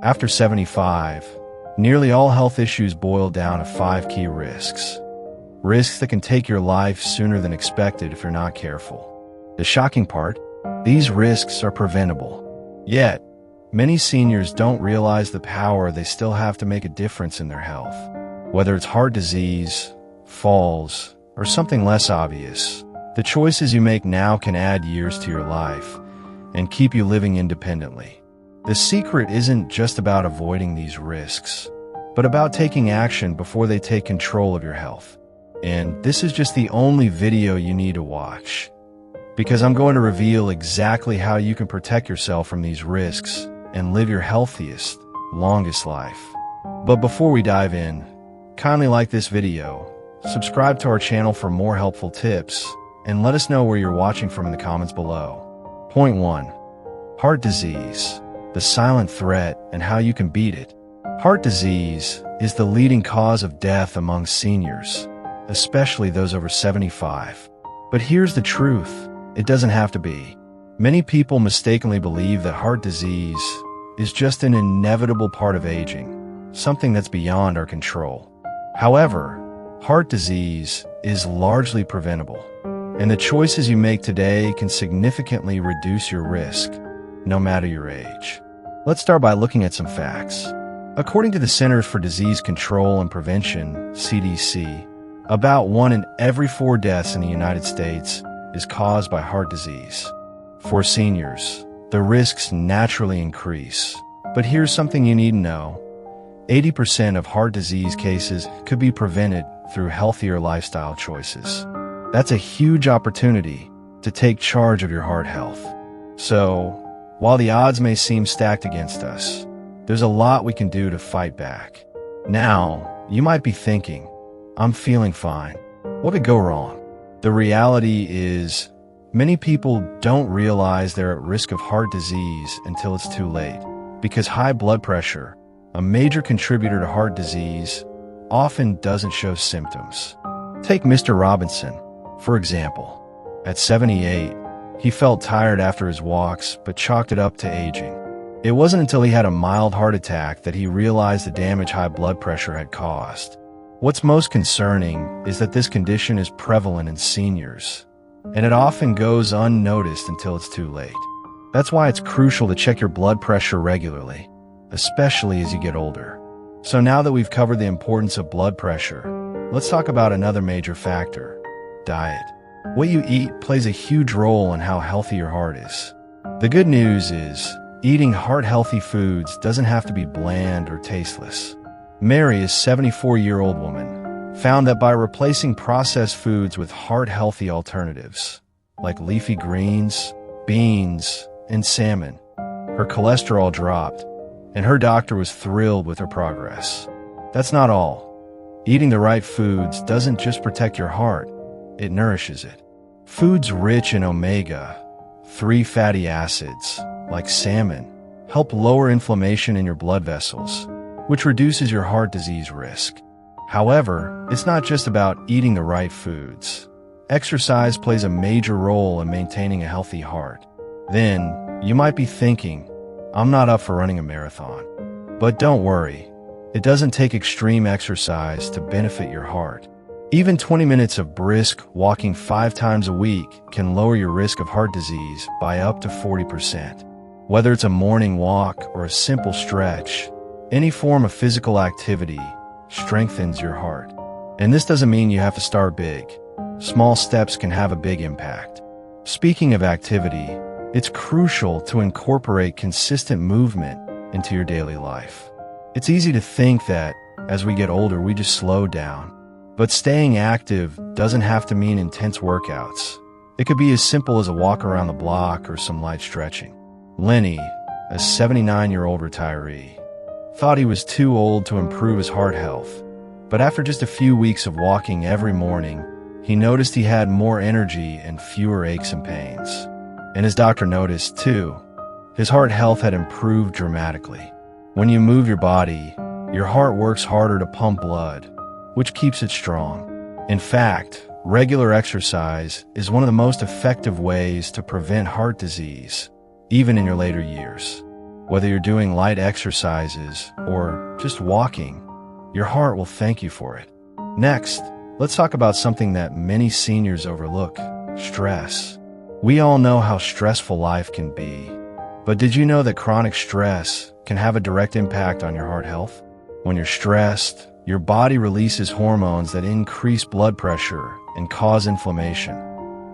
After 75, nearly all health issues boil down to 5 key risks. Risks that can take your life sooner than expected if you're not careful. The shocking part, these risks are preventable. Yet, many seniors don't realize the power they still have to make a difference in their health. Whether it's heart disease, falls, or something less obvious, the choices you make now can add years to your life and keep you living independently. The secret isn't just about avoiding these risks, but about taking action before they take control of your health. And this is just the only video you need to watch, because I'm going to reveal exactly how you can protect yourself from these risks and live your healthiest, longest life. But before we dive in, kindly like this video, subscribe to our channel for more helpful tips, and let us know where you're watching from in the comments below. Point 1. Heart disease, the silent threat and how you can beat it. Heart disease is the leading cause of death among seniors, especially those over 75. But here's the truth, it doesn't have to be. Many people mistakenly believe that heart disease is just an inevitable part of aging, something that's beyond our control. However, heart disease is largely preventable, and the choices you make today can significantly reduce your risk, no matter your age. Let's start by looking at some facts. According to the Centers for Disease Control and Prevention, CDC, about 1 in every 4 deaths in the United States is caused by heart disease. For seniors, the risks naturally increase. But here's something you need to know. 80% of heart disease cases could be prevented through healthier lifestyle choices. That's a huge opportunity to take charge of your heart health. So, while the odds may seem stacked against us, there's a lot we can do to fight back. Now, you might be thinking, I'm feeling fine. What could go wrong? The reality is, many people don't realize they're at risk of heart disease until it's too late, because high blood pressure, a major contributor to heart disease, often doesn't show symptoms. Take Mr. Robinson, for example. At 78, he felt tired after his walks, but chalked it up to aging. It wasn't until he had a mild heart attack that he realized the damage high blood pressure had caused. What's most concerning is that this condition is prevalent in seniors, and it often goes unnoticed until it's too late. That's why it's crucial to check your blood pressure regularly, especially as you get older. So now that we've covered the importance of blood pressure, let's talk about another major factor: diet. What you eat plays a huge role in how healthy your heart is. The good news is, eating heart-healthy foods doesn't have to be bland or tasteless. Mary, a 74-year-old woman, found that by replacing processed foods with heart-healthy alternatives, like leafy greens, beans, and salmon, her cholesterol dropped, and her doctor was thrilled with her progress. That's not all. Eating the right foods doesn't just protect your heart, it nourishes it. Foods rich in omega-3 fatty acids, like salmon, help lower inflammation in your blood vessels, which reduces your heart disease risk. However, it's not just about eating the right foods. Exercise plays a major role in maintaining a healthy heart. Then, you might be thinking, I'm not up for running a marathon. But don't worry, it doesn't take extreme exercise to benefit your heart. Even 20 minutes of brisk walking 5 times a week can lower your risk of heart disease by up to 40%. Whether it's a morning walk or a simple stretch, any form of physical activity strengthens your heart. And this doesn't mean you have to start big. Small steps can have a big impact. Speaking of activity, it's crucial to incorporate consistent movement into your daily life. It's easy to think that, as we get older, we just slow down. But staying active doesn't have to mean intense workouts. It could be as simple as a walk around the block or some light stretching. Lenny, a 79-year-old retiree, thought he was too old to improve his heart health, but after just a few weeks of walking every morning, he noticed he had more energy and fewer aches and pains. And his doctor noticed, too, his heart health had improved dramatically. When you move your body, your heart works harder to pump blood, which keeps it strong. In fact, regular exercise is one of the most effective ways to prevent heart disease, even in your later years. Whether you're doing light exercises or just walking, your heart will thank you for it. Next, let's talk about something that many seniors overlook: stress. We all know how stressful life can be, but did you know that chronic stress can have a direct impact on your heart health? When you're stressed, your body releases hormones that increase blood pressure and cause inflammation,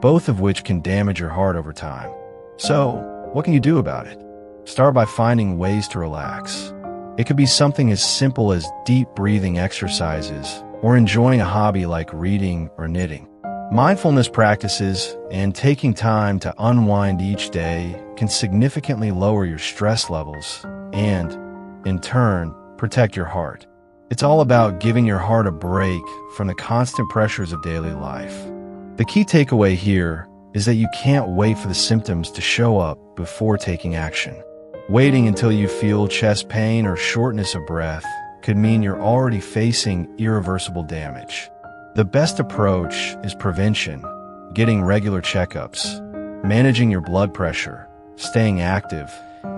both of which can damage your heart over time. So, what can you do about it? Start by finding ways to relax. It could be something as simple as deep breathing exercises or enjoying a hobby like reading or knitting. Mindfulness practices and taking time to unwind each day can significantly lower your stress levels and, in turn, protect your heart. It's all about giving your heart a break from the constant pressures of daily life. The key takeaway here is that you can't wait for the symptoms to show up before taking action. Waiting until you feel chest pain or shortness of breath could mean you're already facing irreversible damage. The best approach is prevention, getting regular checkups, managing your blood pressure, staying active,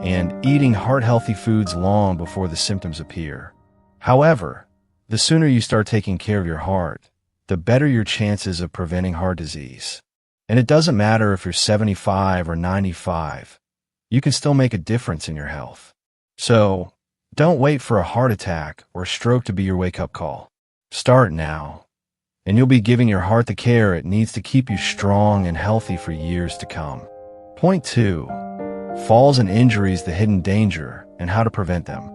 and eating heart-healthy foods long before the symptoms appear. However, the sooner you start taking care of your heart, the better your chances of preventing heart disease. And it doesn't matter if you're 75 or 95. You can still make a difference in your health. So, don't wait for a heart attack or a stroke to be your wake-up call. Start now, and you'll be giving your heart the care it needs to keep you strong and healthy for years to come. Point 2. Falls and injuries, the hidden danger, and how to prevent them.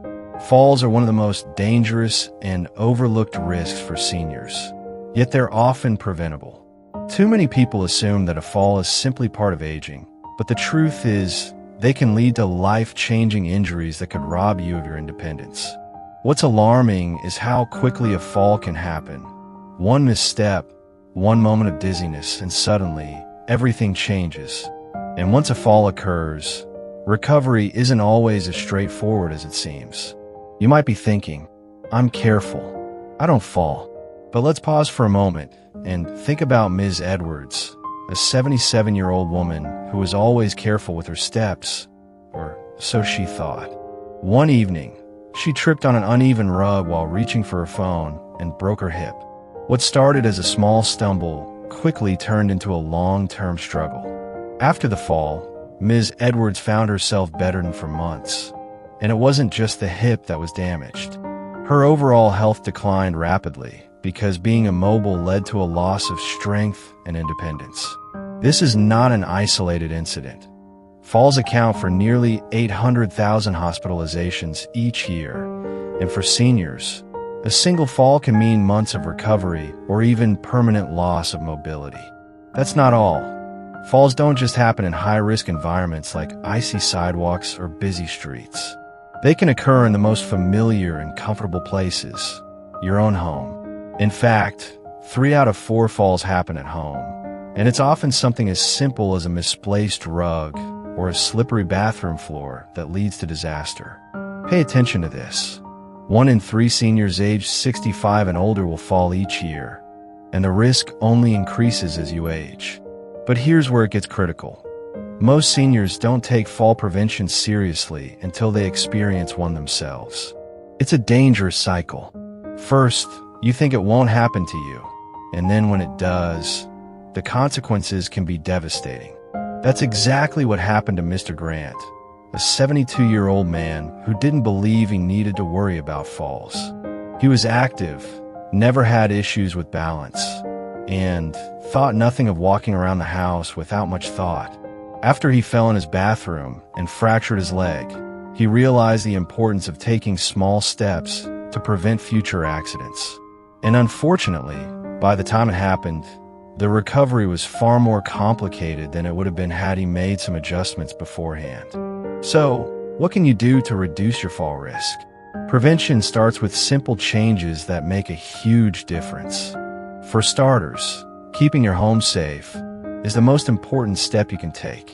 Falls are one of the most dangerous and overlooked risks for seniors, yet they're often preventable. Too many people assume that a fall is simply part of aging, but the truth is, they can lead to life-changing injuries that could rob you of your independence. What's alarming is how quickly a fall can happen. One misstep, one moment of dizziness, and suddenly, everything changes. And once a fall occurs, recovery isn't always as straightforward as it seems. You might be thinking, I'm careful, I don't fall. But let's pause for a moment and think about Ms. Edwards, a 77-year-old woman who was always careful with her steps, or so she thought. One evening, she tripped on an uneven rug while reaching for her phone and broke her hip. What started as a small stumble quickly turned into a long-term struggle. After the fall, Ms. Edwards found herself bedridden for months, and it wasn't just the hip that was damaged. Her overall health declined rapidly because being immobile led to a loss of strength and independence. This is not an isolated incident. Falls account for nearly 800,000 hospitalizations each year, and for seniors, a single fall can mean months of recovery or even permanent loss of mobility. That's not all. Falls don't just happen in high-risk environments like icy sidewalks or busy streets. They can occur in the most familiar and comfortable places, your own home. In fact, 3 out of 4 falls happen at home, and it's often something as simple as a misplaced rug or a slippery bathroom floor that leads to disaster. Pay attention to this. 1 in 3 seniors aged 65 and older will fall each year, and the risk only increases as you age. But here's where it gets critical. Most seniors don't take fall prevention seriously until they experience one themselves. It's a dangerous cycle. First, you think it won't happen to you, and then when it does, the consequences can be devastating. That's exactly what happened to Mr. Grant, a 72-year-old man who didn't believe he needed to worry about falls. He was active, never had issues with balance, and thought nothing of walking around the house without much thought. After he fell in his bathroom and fractured his leg, he realized the importance of taking small steps to prevent future accidents. And unfortunately, by the time it happened, the recovery was far more complicated than it would have been had he made some adjustments beforehand. So, what can you do to reduce your fall risk? Prevention starts with simple changes that make a huge difference. For starters, keeping your home safe is the most important step you can take.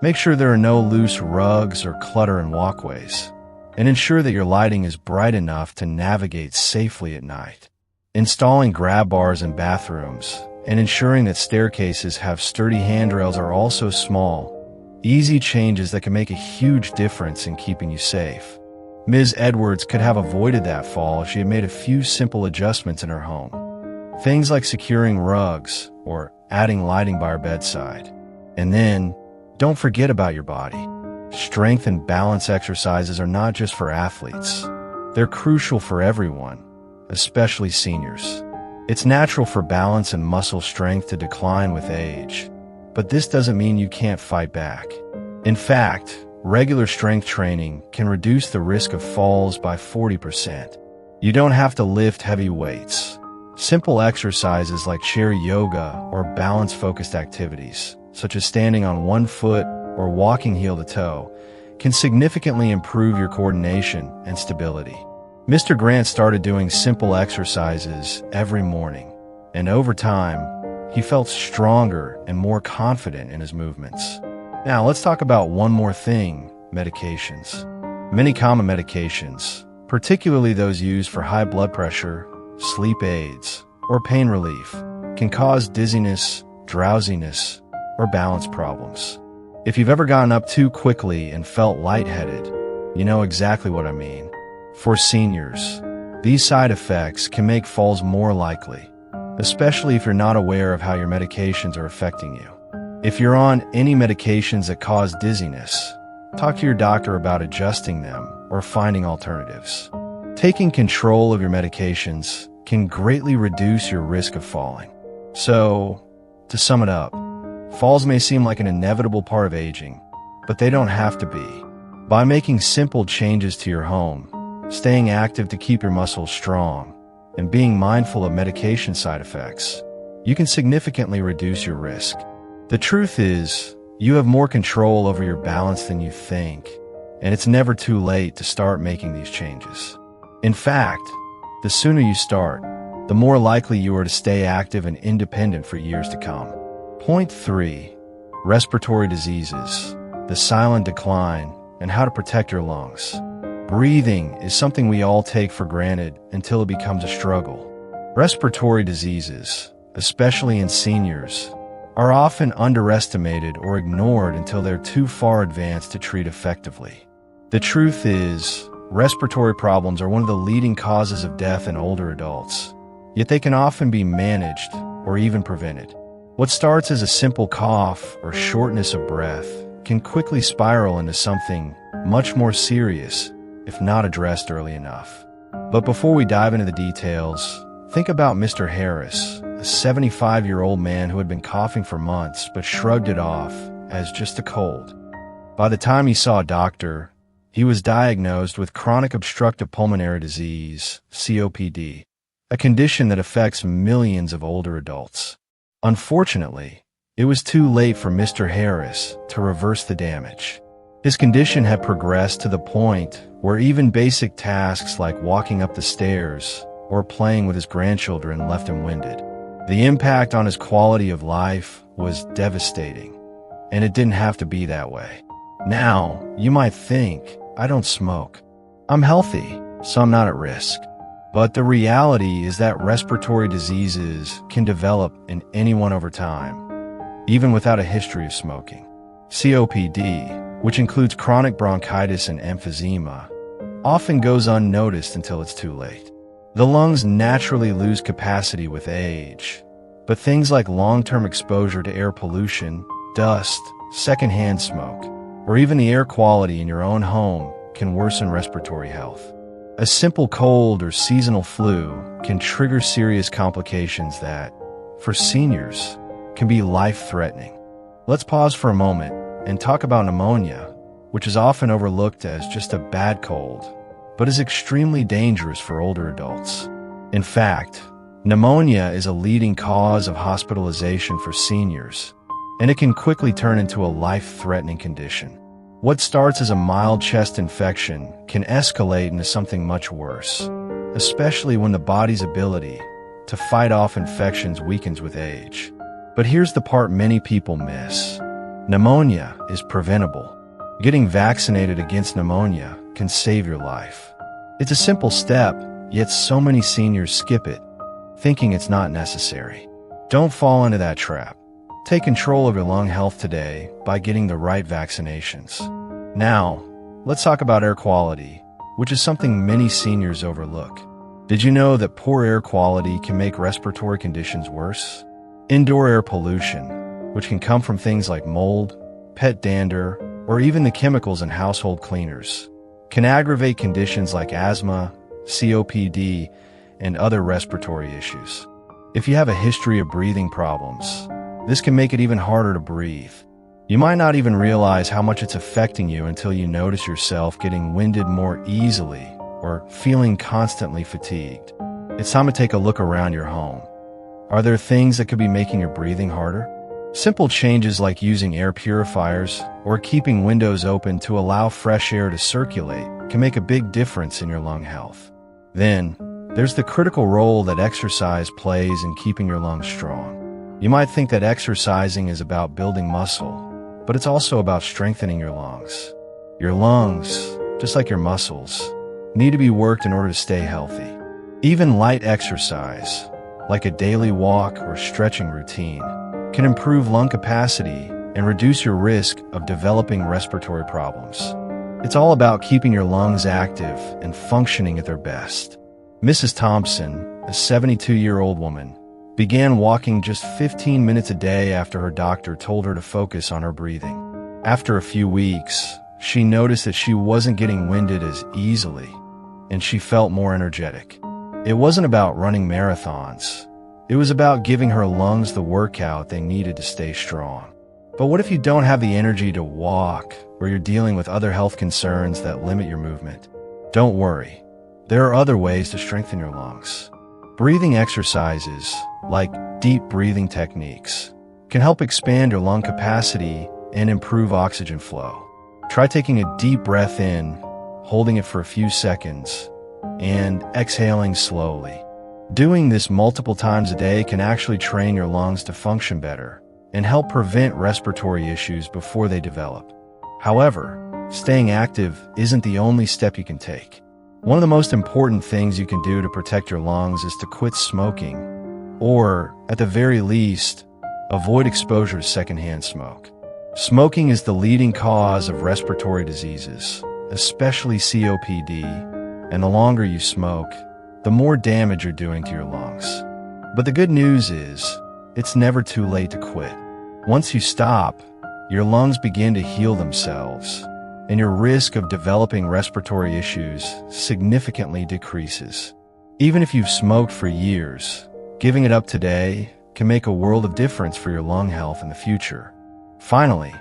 Make sure there are no loose rugs or clutter in walkways, and ensure that your lighting is bright enough to navigate safely at night. Installing grab bars in bathrooms and ensuring that staircases have sturdy handrails are also small, Easy changes that can make a huge difference in keeping you safe. Ms. Edwards could have avoided that fall if she had made a few simple adjustments in her home. Things like securing rugs or adding lighting by her bedside. And then, don't forget about your body. Strength and balance exercises are not just for athletes. They're crucial for everyone, especially seniors. It's natural for balance and muscle strength to decline with age, but this doesn't mean you can't fight back. In fact, regular strength training can reduce the risk of falls by 40%. You don't have to lift heavy weights. Simple exercises like chair yoga or balance-focused activities, such as standing on one foot or walking heel to toe, can significantly improve your coordination and stability. Mr. Grant started doing simple exercises every morning, and over time, he felt stronger and more confident in his movements. Now, let's talk about one more thing: medications. Many common medications, particularly those used for high blood pressure, sleep aids, or pain relief, can cause dizziness, drowsiness, or balance problems. If you've ever gotten up too quickly and felt lightheaded, you know exactly what I mean. For seniors, these side effects can make falls more likely, especially if you're not aware of how your medications are affecting you. If you're on any medications that cause dizziness, talk to your doctor about adjusting them or finding alternatives. Taking control of your medications can greatly reduce your risk of falling. So, to sum it up, falls may seem like an inevitable part of aging, but they don't have to be. By making simple changes to your home, staying active to keep your muscles strong, and being mindful of medication side effects, you can significantly reduce your risk. The truth is, you have more control over your balance than you think, and it's never too late to start making these changes. In fact, the sooner you start, the more likely you are to stay active and independent for years to come. Point 3. Respiratory diseases, the silent decline, and how to protect your lungs. Breathing is something we all take for granted until it becomes a struggle. Respiratory diseases, especially in seniors, are often underestimated or ignored until they're too far advanced to treat effectively. The truth is, respiratory problems are one of the leading causes of death in older adults, yet they can often be managed or even prevented. What starts as a simple cough or shortness of breath can quickly spiral into something much more serious if not addressed early enough. But before we dive into the details, think about Mr. Harris, a 75-year-old man who had been coughing for months but shrugged it off as just a cold. By the time he saw a doctor, he was diagnosed with chronic obstructive pulmonary disease, COPD, a condition that affects millions of older adults. Unfortunately, it was too late for Mr. Harris to reverse the damage. His condition had progressed to the point where even basic tasks like walking up the stairs or playing with his grandchildren left him winded. The impact on his quality of life was devastating, and it didn't have to be that way. Now, you might think, I don't smoke. I'm healthy, so I'm not at risk. But the reality is that respiratory diseases can develop in anyone over time, even without a history of smoking. COPD, which includes chronic bronchitis and emphysema, often goes unnoticed until it's too late. The lungs naturally lose capacity with age, but things like long-term exposure to air pollution, dust, secondhand smoke, or even the air quality in your own home can worsen respiratory health. A simple cold or seasonal flu can trigger serious complications that, for seniors, can be life-threatening. Let's pause for a moment and talk about pneumonia, which is often overlooked as just a bad cold, but is extremely dangerous for older adults. In fact, pneumonia is a leading cause of hospitalization for seniors, and it can quickly turn into a life-threatening condition. What starts as a mild chest infection can escalate into something much worse, especially when the body's ability to fight off infections weakens with age. But here's the part many people miss. Pneumonia is preventable. Getting vaccinated against pneumonia can save your life. It's a simple step, yet so many seniors skip it, thinking it's not necessary. Don't fall into that trap. Take control of your lung health today by getting the right vaccinations. Now, let's talk about air quality, which is something many seniors overlook. Did you know that poor air quality can make respiratory conditions worse? Indoor air pollution, which can come from things like mold, pet dander, or even the chemicals in household cleaners, can aggravate conditions like asthma, COPD, and other respiratory issues. If you have a history of breathing problems, this can make it even harder to breathe. You might not even realize how much it's affecting you until you notice yourself getting winded more easily or feeling constantly fatigued. It's time to take a look around your home. Are there things that could be making your breathing harder? Simple changes like using air purifiers or keeping windows open to allow fresh air to circulate can make a big difference in your lung health. Then, there's the critical role that exercise plays in keeping your lungs strong. You might think that exercising is about building muscle, but it's also about strengthening your lungs. Your lungs, just like your muscles, need to be worked in order to stay healthy. Even light exercise, like a daily walk or stretching routine, can improve lung capacity and reduce your risk of developing respiratory problems. It's all about keeping your lungs active and functioning at their best. Mrs. Thompson, a 72-year-old woman, began walking just 15 minutes a day after her doctor told her to focus on her breathing. After a few weeks, she noticed that she wasn't getting winded as easily, and she felt more energetic. It wasn't about running marathons. It was about giving her lungs the workout they needed to stay strong. But what if you don't have the energy to walk, or you're dealing with other health concerns that limit your movement? Don't worry. There are other ways to strengthen your lungs. Breathing exercises, like deep breathing techniques, can help expand your lung capacity and improve oxygen flow. Try taking a deep breath in, holding it for a few seconds, and exhaling slowly. Doing this multiple times a day can actually train your lungs to function better and help prevent respiratory issues before they develop. However, staying active isn't the only step you can take. One of the most important things you can do to protect your lungs is to quit smoking, or, at the very least, avoid exposure to secondhand smoke. Smoking is the leading cause of respiratory diseases, especially COPD, and the longer you smoke, the more damage you're doing to your lungs. But the good news is, it's never too late to quit. Once you stop, your lungs begin to heal themselves, and your risk of developing respiratory issues significantly decreases. Even if you've smoked for years, giving it up today can make a world of difference for your lung health in the future. Finally,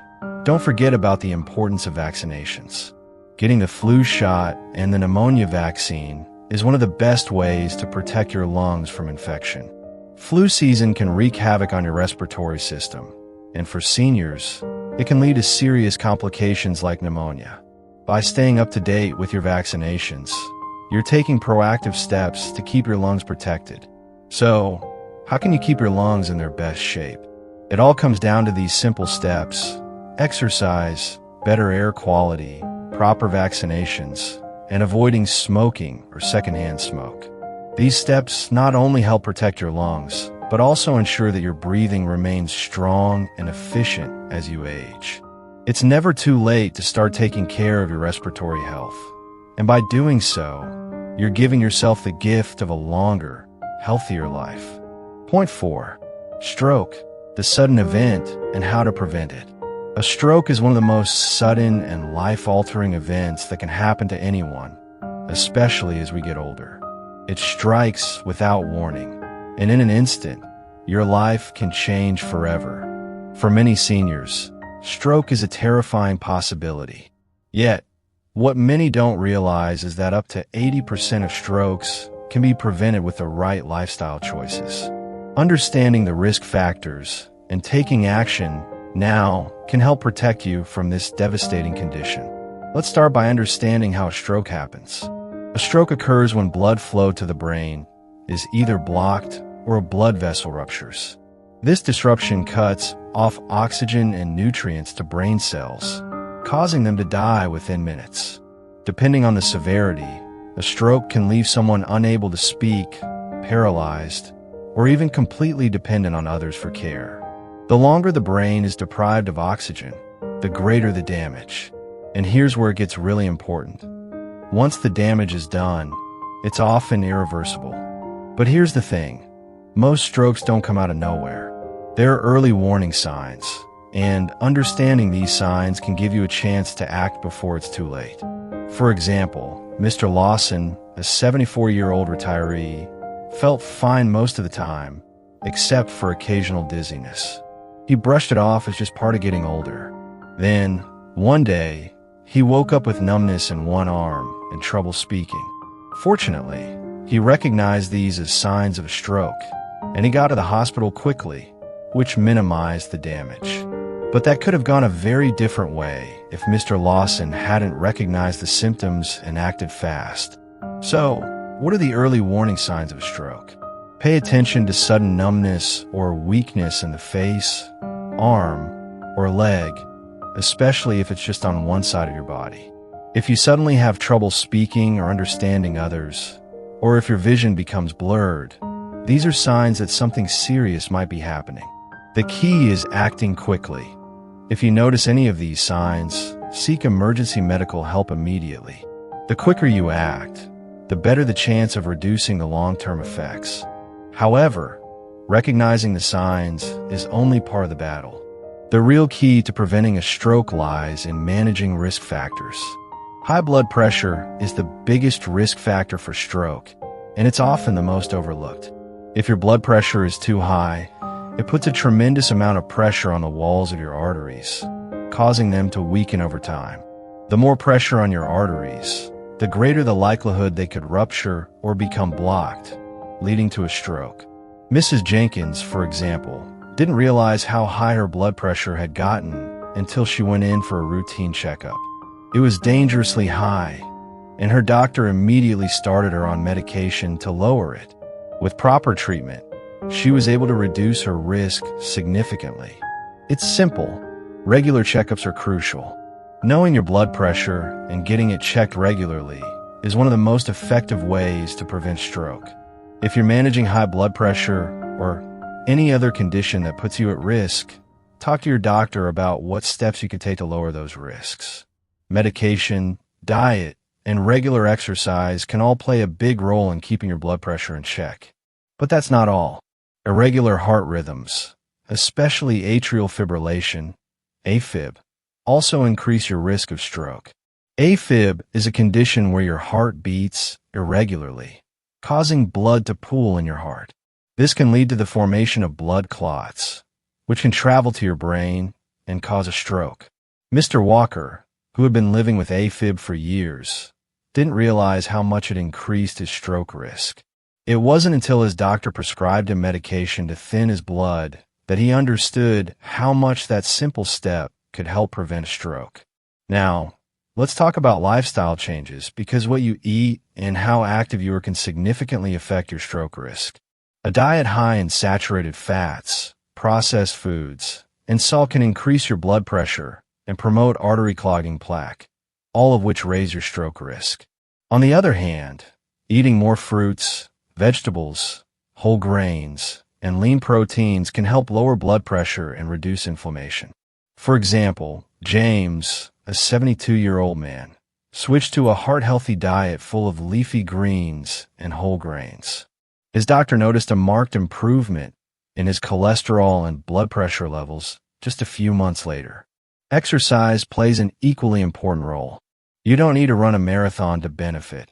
don't forget about the importance of vaccinations. Getting the flu shot and the pneumonia vaccine is one of the best ways to protect your lungs from infection. Flu season can wreak havoc on your respiratory system, and for seniors, it can lead to serious complications like pneumonia. By staying up to date with your vaccinations, you're taking proactive steps to keep your lungs protected. So, how can you keep your lungs in their best shape? It all comes down to these simple steps: exercise, better air quality, proper vaccinations, and avoiding smoking or secondhand smoke. These steps not only help protect your lungs, but also ensure that your breathing remains strong and efficient as you age. It's never too late to start taking care of your respiratory health. And by doing so, you're giving yourself the gift of a longer, healthier life. Point 4. Stroke, the sudden event and how to prevent it. A stroke is one of the most sudden and life-altering events that can happen to anyone, especially as we get older. It strikes without warning, and in an instant, your life can change forever. For many seniors, stroke is a terrifying possibility. Yet, what many don't realize is that up to 80% of strokes can be prevented with the right lifestyle choices. Understanding the risk factors and taking action now can help protect you from this devastating condition. Let's start by understanding how a stroke happens. A stroke occurs when blood flow to the brain is either blocked or a blood vessel ruptures. This disruption cuts off oxygen and nutrients to brain cells, causing them to die within minutes. Depending on the severity, a stroke can leave someone unable to speak, paralyzed, or even completely dependent on others for care. The longer the brain is deprived of oxygen, the greater the damage. And here's where it gets really important. Once the damage is done, it's often irreversible. But here's the thing. Most strokes don't come out of nowhere. There are early warning signs, and understanding these signs can give you a chance to act before it's too late. For example, Mr. Lawson, a 74-year-old retiree, felt fine most of the time, except for occasional dizziness. He brushed it off as just part of getting older. Then, one day, he woke up with numbness in one arm and trouble speaking. Fortunately, he recognized these as signs of a stroke, and he got to the hospital quickly, which minimized the damage. But that could have gone a very different way if Mr. Lawson hadn't recognized the symptoms and acted fast. So, what are the early warning signs of a stroke? Pay attention to sudden numbness or weakness in the face, arm, or leg, especially if it's just on one side of your body. If you suddenly have trouble speaking or understanding others, or if your vision becomes blurred, these are signs that something serious might be happening. The key is acting quickly. If you notice any of these signs, seek emergency medical help immediately. The quicker you act, the better the chance of reducing the long-term effects. However, recognizing the signs is only part of the battle. The real key to preventing a stroke lies in managing risk factors. High blood pressure is the biggest risk factor for stroke, and it's often the most overlooked. If your blood pressure is too high, it puts a tremendous amount of pressure on the walls of your arteries, causing them to weaken over time. The more pressure on your arteries, the greater the likelihood they could rupture or become blocked, leading to a stroke. Mrs. Jenkins, for example, didn't realize how high her blood pressure had gotten until she went in for a routine checkup. It was dangerously high, and her doctor immediately started her on medication to lower it. With proper treatment, she was able to reduce her risk significantly. It's simple. Regular checkups are crucial. Knowing your blood pressure and getting it checked regularly is one of the most effective ways to prevent stroke. If you're managing high blood pressure or any other condition that puts you at risk, talk to your doctor about what steps you can take to lower those risks. Medication, diet, and regular exercise can all play a big role in keeping your blood pressure in check. But that's not all. Irregular heart rhythms, especially atrial fibrillation, AFib, also increase your risk of stroke. AFib is a condition where your heart beats irregularly, causing blood to pool in your heart. This can lead to the formation of blood clots, which can travel to your brain and cause a stroke. Mr. Walker, who had been living with AFib for years, didn't realize how much it increased his stroke risk. It wasn't until his doctor prescribed him medication to thin his blood that he understood how much that simple step could help prevent a stroke. Now, let's talk about lifestyle changes, because what you eat and how active you are can significantly affect your stroke risk. A diet high in saturated fats, processed foods, and salt can increase your blood pressure and promote artery clogging plaque, all of which raise your stroke risk. On the other hand, eating more fruits, vegetables, whole grains, and lean proteins can help lower blood pressure and reduce inflammation. For example, James, a 72-year-old man, switched to a heart-healthy diet full of leafy greens and whole grains. His doctor noticed a marked improvement in his cholesterol and blood pressure levels just a few months later. Exercise plays an equally important role. You don't need to run a marathon to benefit.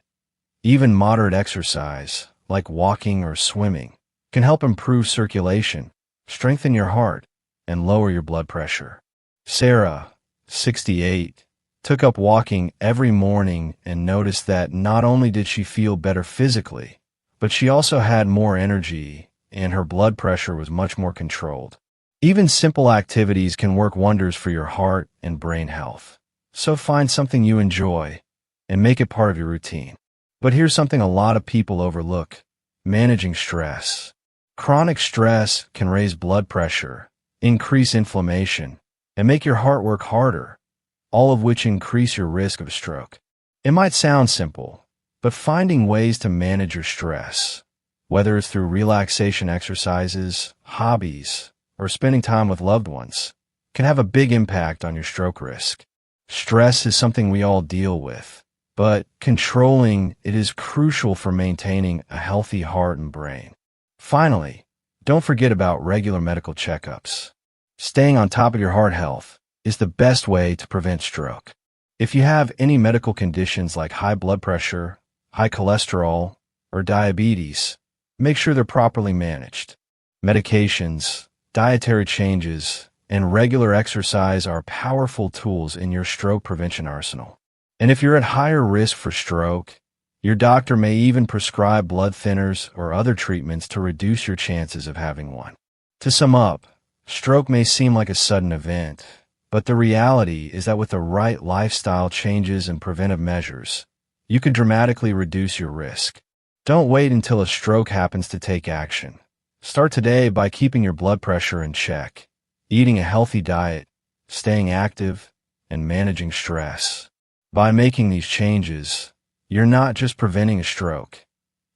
Even moderate exercise, like walking or swimming, can help improve circulation, strengthen your heart, and lower your blood pressure. Sarah, 68, took up walking every morning and noticed that not only did she feel better physically, but she also had more energy and her blood pressure was much more controlled. Even simple activities can work wonders for your heart and brain health. So find something you enjoy and make it part of your routine. But here's something a lot of people overlook: managing stress. Chronic stress can raise blood pressure, increase inflammation, and make your heart work harder, all of which increase your risk of stroke. It might sound simple, but finding ways to manage your stress, whether it's through relaxation exercises, hobbies, or spending time with loved ones can have a big impact on your stroke risk. Stress is something we all deal with, but controlling it is crucial for maintaining a healthy heart and brain. Finally, don't forget about regular medical checkups. Staying on top of your heart health is the best way to prevent stroke. If you have any medical conditions like high blood pressure, high cholesterol, or diabetes, make sure they're properly managed. Medications, dietary changes, and regular exercise are powerful tools in your stroke prevention arsenal. And if you're at higher risk for stroke, your doctor may even prescribe blood thinners or other treatments to reduce your chances of having one. To sum up, stroke may seem like a sudden event, but the reality is that with the right lifestyle changes and preventive measures, you can dramatically reduce your risk. Don't wait until a stroke happens to take action. Start today by keeping your blood pressure in check, eating a healthy diet, staying active, and managing stress. By making these changes, you're not just preventing a stroke.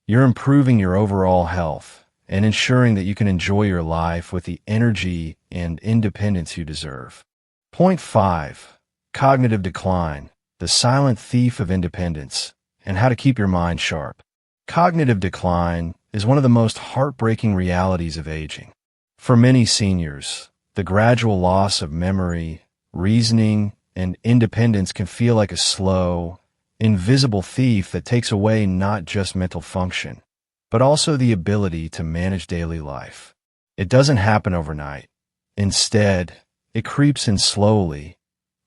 You're improving your overall health and ensuring that you can enjoy your life with the energy and independence you deserve. Point 5. Cognitive decline, the silent thief of independence, and how to keep your mind sharp. Cognitive decline is one of the most heartbreaking realities of aging. For many seniors, the gradual loss of memory, reasoning, and independence can feel like a slow, invisible thief that takes away not just mental function, but also the ability to manage daily life. It doesn't happen overnight. Instead, it creeps in slowly,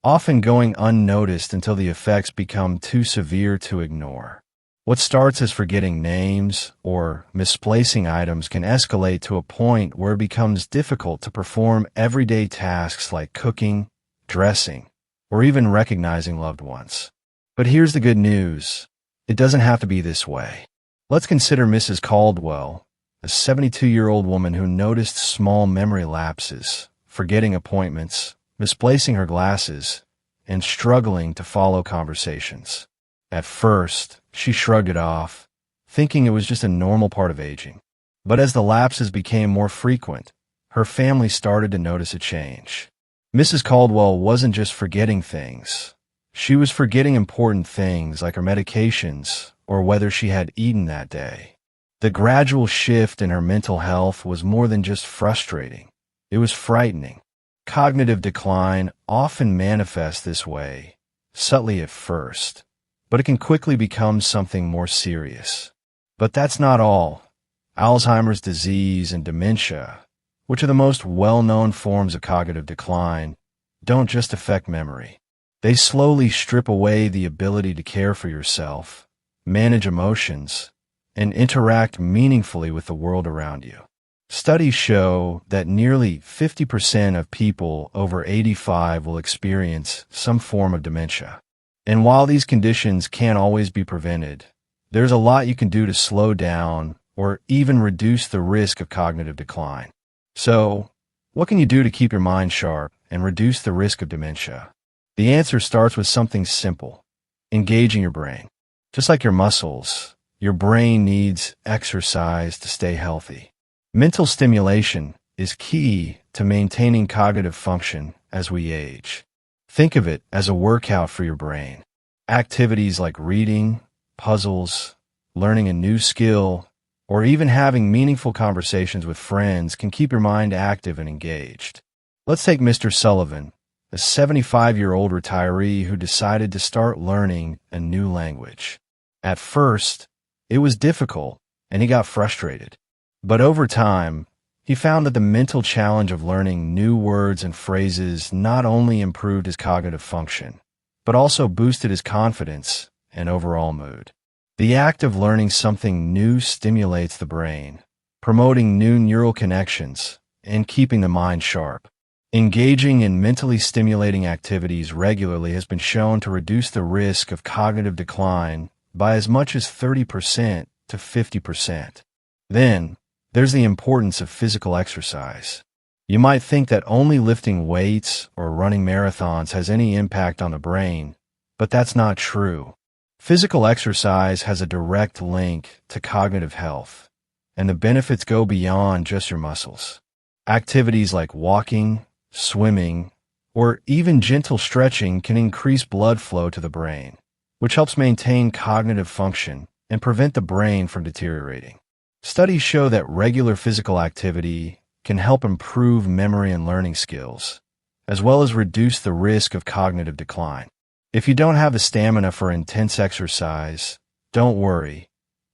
often going unnoticed until the effects become too severe to ignore. What starts as forgetting names or misplacing items can escalate to a point where it becomes difficult to perform everyday tasks like cooking, dressing, or even recognizing loved ones. But here's the good news. It doesn't have to be this way. Let's consider Mrs. Caldwell, a 72-year-old woman who noticed small memory lapses, forgetting appointments, misplacing her glasses, and struggling to follow conversations. At first, she shrugged it off, thinking it was just a normal part of aging. But as the lapses became more frequent, her family started to notice a change. Mrs. Caldwell wasn't just forgetting things. She was forgetting important things like her medications or whether she had eaten that day. The gradual shift in her mental health was more than just frustrating. It was frightening. Cognitive decline often manifests this way, subtly at first, but it can quickly become something more serious. But that's not all. Alzheimer's disease and dementia, which are the most well-known forms of cognitive decline, don't just affect memory. They slowly strip away the ability to care for yourself, manage emotions, and interact meaningfully with the world around you. Studies show that nearly 50% of people over 85 will experience some form of dementia. And while these conditions can't always be prevented, there's a lot you can do to slow down or even reduce the risk of cognitive decline. So, what can you do to keep your mind sharp and reduce the risk of dementia? The answer starts with something simple: engaging your brain. Just like your muscles, your brain needs exercise to stay healthy. Mental stimulation is key to maintaining cognitive function as we age. Think of it as a workout for your brain. Activities like reading, puzzles, learning a new skill, or even having meaningful conversations with friends can keep your mind active and engaged. Let's take Mr. Sullivan, a 75-year-old retiree who decided to start learning a new language. At first, it was difficult, and he got frustrated. But over time, he found that the mental challenge of learning new words and phrases not only improved his cognitive function, but also boosted his confidence and overall mood. The act of learning something new stimulates the brain, promoting new neural connections and keeping the mind sharp. Engaging in mentally stimulating activities regularly has been shown to reduce the risk of cognitive decline by as much as 30% to 50%. Then, there's the importance of physical exercise. You might think that only lifting weights or running marathons has any impact on the brain, but that's not true. Physical exercise has a direct link to cognitive health, and the benefits go beyond just your muscles. Activities like walking, swimming, or even gentle stretching can increase blood flow to the brain, which helps maintain cognitive function and prevent the brain from deteriorating. Studies show that regular physical activity can help improve memory and learning skills, as well as reduce the risk of cognitive decline. If you don't have the stamina for intense exercise, don't worry.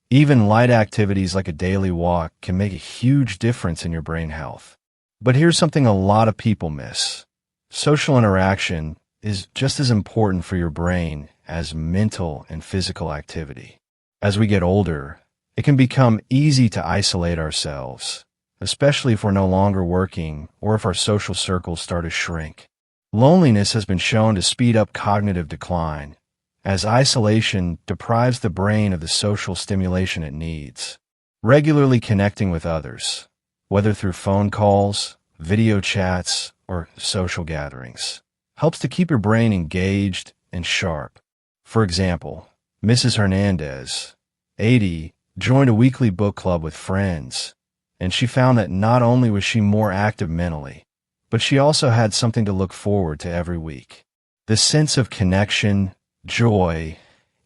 Even light activities like a daily walk can make a huge difference in your brain health. But here's something a lot of people miss. Social interaction is just as important for your brain as mental and physical activity. As we get older, it can become easy to isolate ourselves, especially if we're no longer working or if our social circles start to shrink. Loneliness has been shown to speed up cognitive decline, as isolation deprives the brain of the social stimulation it needs. Regularly connecting with others, whether through phone calls, video chats, or social gatherings, helps to keep your brain engaged and sharp. For example, Mrs. Hernandez, 80, joined a weekly book club with friends, and she found that not only was she more active mentally, but she also had something to look forward to every week. The sense of connection, joy,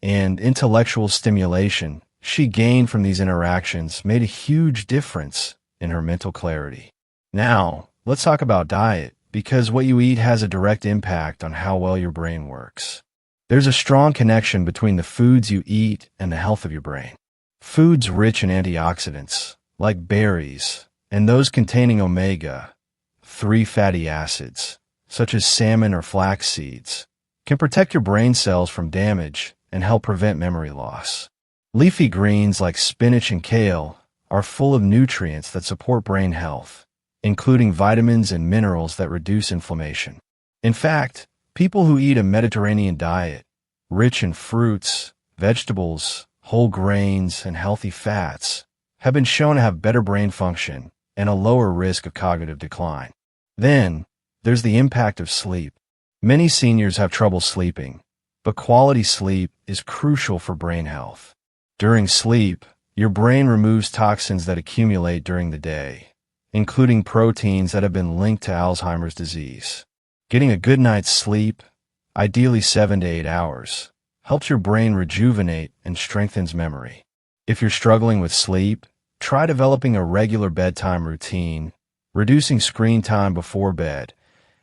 and intellectual stimulation she gained from these interactions made a huge difference in her mental clarity. Now, let's talk about diet, because what you eat has a direct impact on how well your brain works. There's a strong connection between the foods you eat and the health of your brain. Foods rich in antioxidants, like berries, and those containing omega-3 fatty acids, such as salmon or flax seeds, can protect your brain cells from damage and help prevent memory loss. Leafy greens like spinach and kale are full of nutrients that support brain health, including vitamins and minerals that reduce inflammation. In fact, people who eat a Mediterranean diet, rich in fruits, vegetables, whole grains, and healthy fats, have been shown to have better brain function and a lower risk of cognitive decline. Then, there's the impact of sleep. Many seniors have trouble sleeping, but quality sleep is crucial for brain health. During sleep, your brain removes toxins that accumulate during the day, including proteins that have been linked to Alzheimer's disease. Getting a good night's sleep, ideally 7 to 8 hours, helps your brain rejuvenate and strengthens memory. If you're struggling with sleep, try developing a regular bedtime routine, reducing screen time before bed,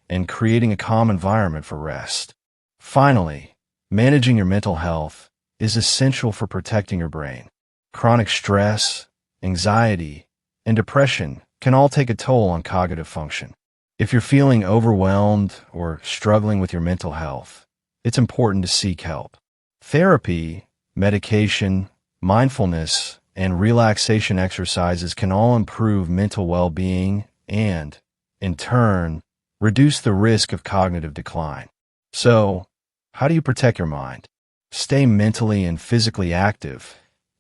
and creating a calm environment for rest. Finally, managing your mental health is essential for protecting your brain. Chronic stress, anxiety, and depression can all take a toll on cognitive function. If you're feeling overwhelmed or struggling with your mental health, it's important to seek help. Therapy, medication, mindfulness, and relaxation exercises can all improve mental well-being and, in turn, reduce the risk of cognitive decline. So, how do you protect your mind? Stay mentally and physically active,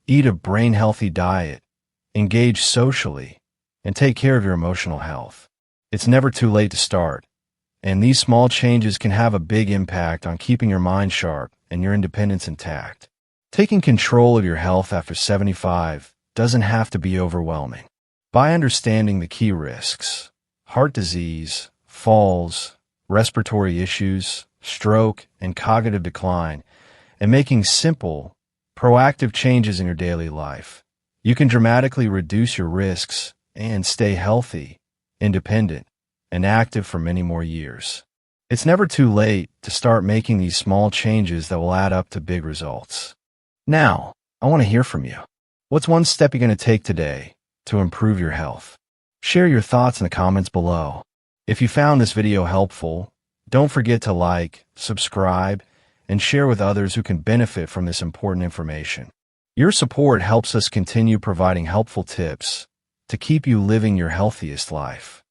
eat a brain-healthy diet, engage socially, and take care of your emotional health. It's never too late to start, and these small changes can have a big impact on keeping your mind sharp and your independence intact. Taking control of your health after 75 doesn't have to be overwhelming. By understanding the key risks, heart disease, falls, respiratory issues, stroke, and cognitive decline, and making simple, proactive changes in your daily life, you can dramatically reduce your risks and stay healthy, independent, and active for many more years. It's never too late to start making these small changes that will add up to big results. Now, I want to hear from you. What's one step you're going to take today to improve your health? Share your thoughts in the comments below. If you found this video helpful, don't forget to like, subscribe, and share with others who can benefit from this important information. Your support helps us continue providing helpful tips to keep you living your healthiest life.